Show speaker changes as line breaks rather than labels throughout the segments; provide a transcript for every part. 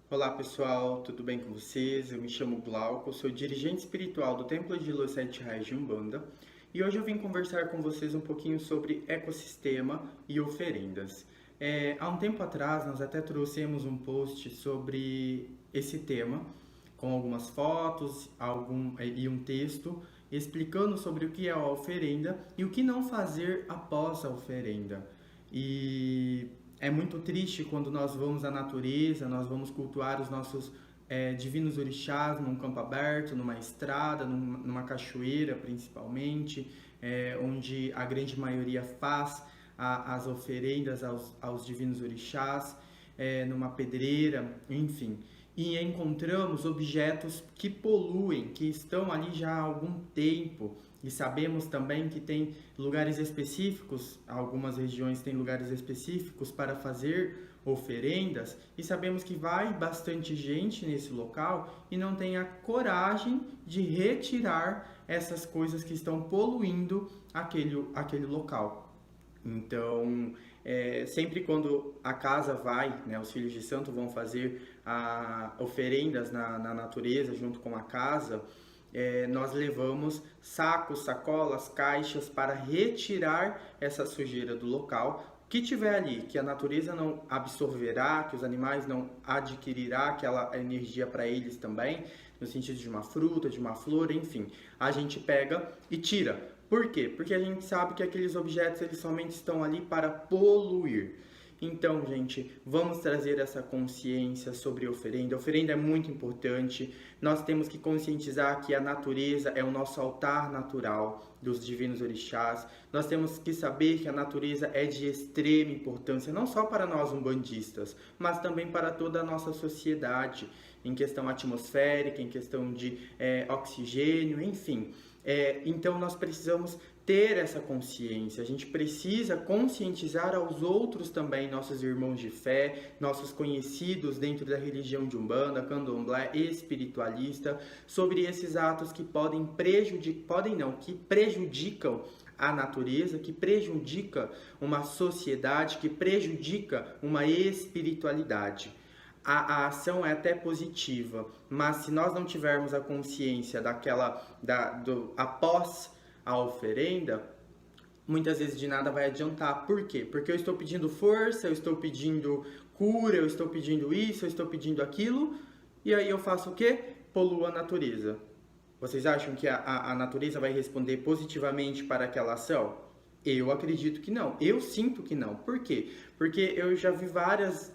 Olá pessoal, tudo bem com vocês? Eu me chamo Glauco, sou dirigente espiritual do Templo de Luz Sete Raios de Umbanda e hoje eu vim conversar com vocês um pouquinho sobre ecossistema e oferendas. Há um tempo atrás nós até trouxemos um post sobre esse tema com algumas fotos e um texto explicando sobre o que é a oferenda e o que não fazer após a oferenda. E é muito triste quando nós vamos à natureza, nós vamos cultuar os nossos divinos orixás num campo aberto, numa estrada, numa cachoeira principalmente, onde a grande maioria faz as oferendas aos divinos orixás, numa pedreira, enfim. E encontramos objetos que poluem, que estão ali já há algum tempo, e sabemos também que tem lugares específicos, algumas regiões têm lugares específicos para fazer oferendas, e sabemos que vai bastante gente nesse local e não tem a coragem de retirar essas coisas que estão poluindo aquele local. Então, sempre quando a casa vai, né, os filhos de santo vão fazer oferendas na natureza junto com a casa, nós levamos sacos, sacolas, caixas para retirar essa sujeira do local. O que tiver ali, que a natureza não absorverá, que os animais não adquirirá aquela energia para eles também, no sentido de uma fruta, de uma flor, enfim, a gente pega e tira. Por quê? Porque a gente sabe que aqueles objetos eles somente estão ali para poluir. Então, gente, vamos trazer essa consciência sobre a oferenda. A oferenda é muito importante. Nós temos que conscientizar que a natureza é o nosso altar natural dos divinos orixás. Nós temos que saber que a natureza é de extrema importância, não só para nós umbandistas, mas também para toda a nossa sociedade, em questão atmosférica, em questão de oxigênio, enfim. Então, nós precisamos ter essa consciência, a gente precisa conscientizar aos outros também, nossos irmãos de fé, nossos conhecidos dentro da religião de Umbanda, Candomblé e espiritualista, sobre esses atos que que prejudicam a natureza, que prejudica uma sociedade, que prejudica uma espiritualidade. A ação é até positiva, mas se nós não tivermos a consciência após a oferenda, muitas vezes de nada vai adiantar. Por quê? Porque eu estou pedindo força, eu estou pedindo cura, eu estou pedindo isso, eu estou pedindo aquilo, e aí eu faço o quê? Poluo a natureza. Vocês acham que a natureza vai responder positivamente para aquela ação? Eu acredito que não. Eu sinto que não. Por quê? Porque eu já vi várias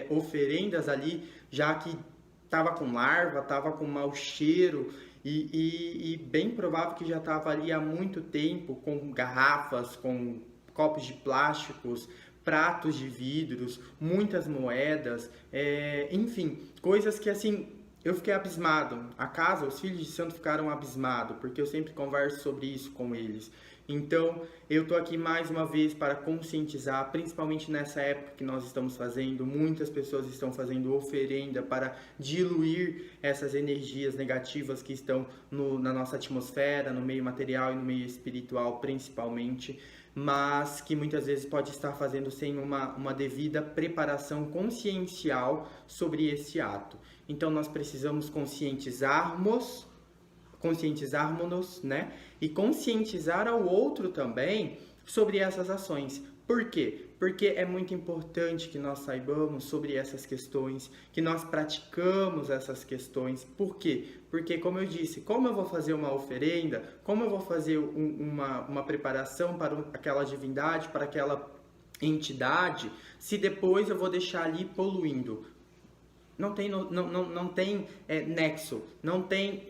oferendas ali, já que estava com larva, estava com mau cheiro, e bem provável que já estava ali há muito tempo com garrafas, com copos de plásticos, pratos de vidros, muitas moedas, enfim, coisas que assim eu fiquei abismado. A casa, os filhos de santo ficaram abismados, porque eu sempre converso sobre isso com eles. Então, eu tô aqui mais uma vez para conscientizar, principalmente nessa época que nós estamos fazendo, muitas pessoas estão fazendo oferenda para diluir essas energias negativas que estão na nossa atmosfera, no meio material e no meio espiritual, principalmente, mas que muitas vezes pode estar fazendo sem uma devida preparação consciencial sobre esse ato. Então, nós precisamos conscientizarmos-nos, né? E conscientizar ao outro também sobre essas ações. Por quê? Porque é muito importante que nós saibamos sobre essas questões, que nós praticamos essas questões. Por quê? Porque, como eu disse, como eu vou fazer uma oferenda, como eu vou fazer uma preparação para aquela divindade, para aquela entidade, se depois eu vou deixar ali poluindo? Não tem nexo, não tem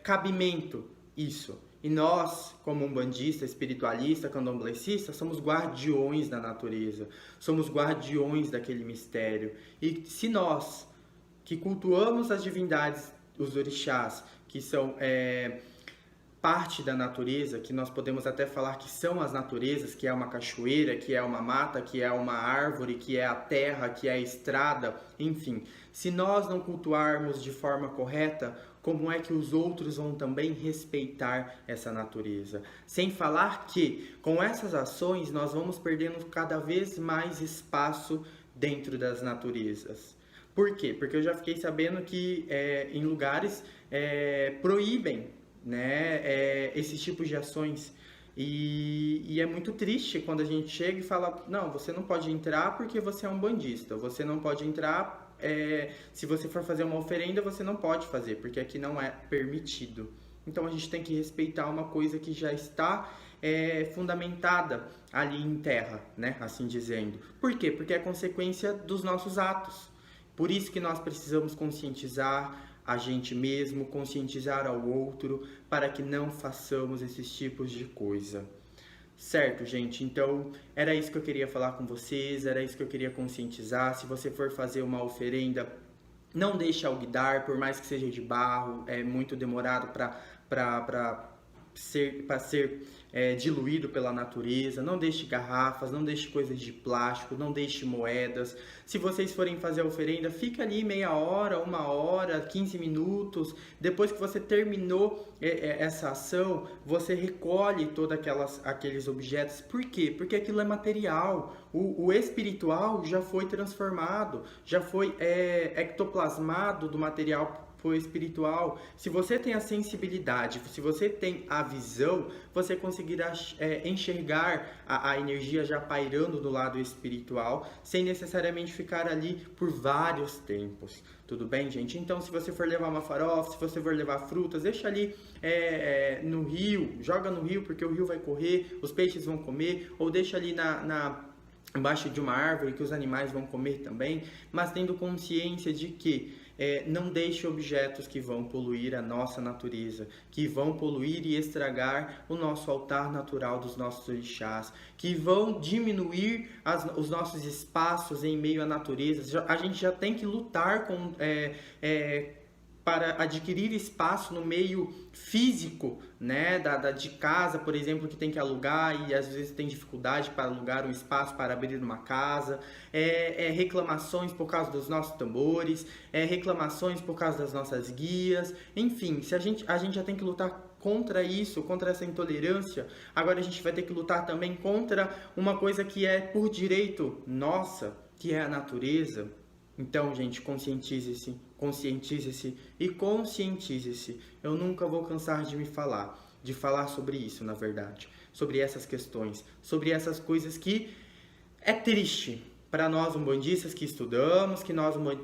cabimento isso. E nós, como umbandista, espiritualista, candomblessista, somos guardiões da natureza, somos guardiões daquele mistério. E se nós, que cultuamos as divindades, os orixás, que são parte da natureza, que nós podemos até falar que são as naturezas, que é uma cachoeira, que é uma mata, que é uma árvore, que é a terra, que é a estrada, enfim. Se nós não cultuarmos de forma correta, como é que os outros vão também respeitar essa natureza? Sem falar que, com essas ações, nós vamos perdendo cada vez mais espaço dentro das naturezas. Por quê? Porque eu já fiquei sabendo que em lugares proíbem, né, esses tipos de ações. E é muito triste quando a gente chega e fala, não, você não pode entrar porque você é um bandista, você não pode entrar, se você for fazer uma oferenda, você não pode fazer, porque aqui não é permitido. Então a gente tem que respeitar uma coisa que já está fundamentada ali em terra, né, assim dizendo. Por quê? Porque é consequência dos nossos atos. Por isso que nós precisamos conscientizar a gente mesmo, conscientizar ao outro, para que não façamos esses tipos de coisa. Certo, gente? Então, era isso que eu queria falar com vocês, era isso que eu queria conscientizar. Se você for fazer uma oferenda, não deixe alguidar, por mais que seja de barro, é muito demorado para ser diluído pela natureza. Não deixe garrafas, não deixe coisas de plástico, não deixe moedas. Se vocês forem fazer a oferenda, fica ali meia hora, 1 hora, 15 minutos. Depois que você terminou essa ação, você recolhe todos aqueles objetos. Por quê? Porque aquilo é material. O espiritual já foi transformado, já foi ectoplasmado do material foi espiritual. Se você tem a sensibilidade, se você tem a visão, você conseguirá enxergar a energia já pairando do lado espiritual, sem necessariamente ficar ali por vários tempos. Tudo bem, gente? Então, se você for levar uma farofa, se você for levar frutas, deixa ali no rio, joga no rio, porque o rio vai correr, os peixes vão comer, ou deixa ali embaixo de uma árvore que os animais vão comer também, mas tendo consciência de que não deixe objetos que vão poluir a nossa natureza, que vão poluir e estragar o nosso altar natural dos nossos orixás, que vão diminuir os nossos espaços em meio à natureza. A gente já tem que lutar para adquirir espaço no meio físico, né, de casa, por exemplo, que tem que alugar e às vezes tem dificuldade para alugar um espaço para abrir uma casa, reclamações por causa dos nossos tambores, reclamações por causa das nossas guias, enfim, se a gente já tem que lutar contra isso, contra essa intolerância. Agora a gente vai ter que lutar também contra uma coisa que é por direito nossa, que é a natureza. Então, gente, conscientize-se e conscientize-se. Eu nunca vou cansar de falar sobre isso, na verdade, sobre essas questões, sobre essas coisas que é triste para nós umbandistas que estudamos,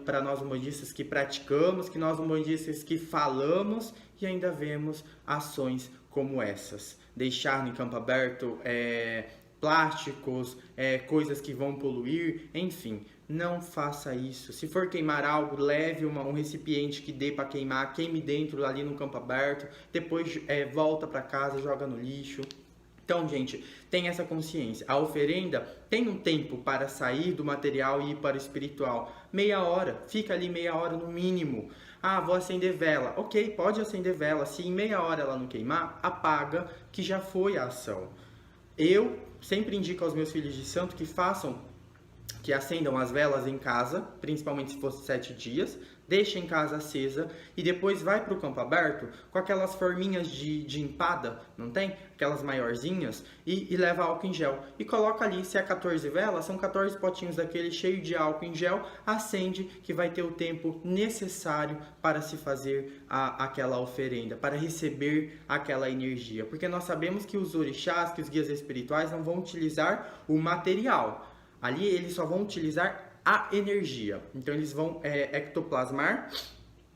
para nós umbandistas que praticamos, que nós umbandistas que falamos e ainda vemos ações como essas. Deixar no campo aberto plásticos, coisas que vão poluir, enfim, não faça isso. Se for queimar algo, leve um recipiente que dê para queimar, queime dentro ali no campo aberto, depois volta para casa, joga no lixo. Então, gente, tem essa consciência. A oferenda tem um tempo para sair do material e ir para o espiritual. Meia hora, fica ali meia hora no mínimo. Ah, vou acender vela. Ok, pode acender vela. Se em meia hora ela não queimar, apaga, que já foi a ação. Eu sempre indico aos meus filhos de santo que acendam as velas em casa, principalmente se fosse 7 dias, deixa em casa acesa e depois vai para o campo aberto com aquelas forminhas de empada, não tem? Aquelas maiorzinhas, e leva álcool em gel. E coloca ali, se é 14 velas, são 14 potinhos daquele cheio de álcool em gel, acende, que vai ter o tempo necessário para se fazer aquela oferenda, para receber aquela energia. Porque nós sabemos que os orixás, que os guias espirituais não vão utilizar o material. Ali eles só vão utilizar a energia. Então eles vão ectoplasmar,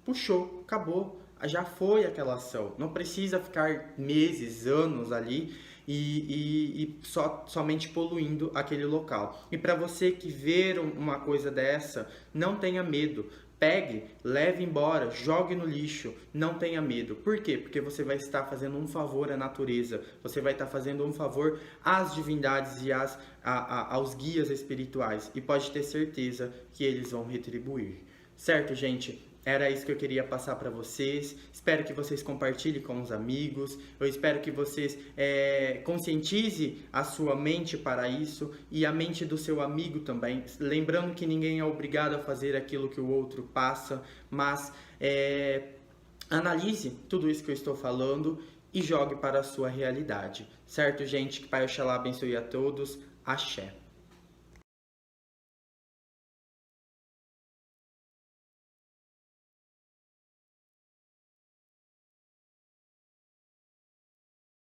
puxou, acabou, já foi aquela ação. Não precisa ficar meses, anos ali e somente poluindo aquele local. E para você que ver uma coisa dessa, não tenha medo. Pegue, leve embora, jogue no lixo, não tenha medo. Por quê? Porque você vai estar fazendo um favor à natureza, você vai estar fazendo um favor às divindades e aos guias espirituais. E pode ter certeza que eles vão retribuir. Certo, gente? Era isso que eu queria passar para vocês. Espero que vocês compartilhem com os amigos. Eu espero que vocês conscientizem a sua mente para isso e a mente do seu amigo também. Lembrando que ninguém é obrigado a fazer aquilo que o outro passa, mas analise tudo isso que eu estou falando e jogue para a sua realidade. Certo, gente? Que Pai Oxalá abençoe a todos. Axé.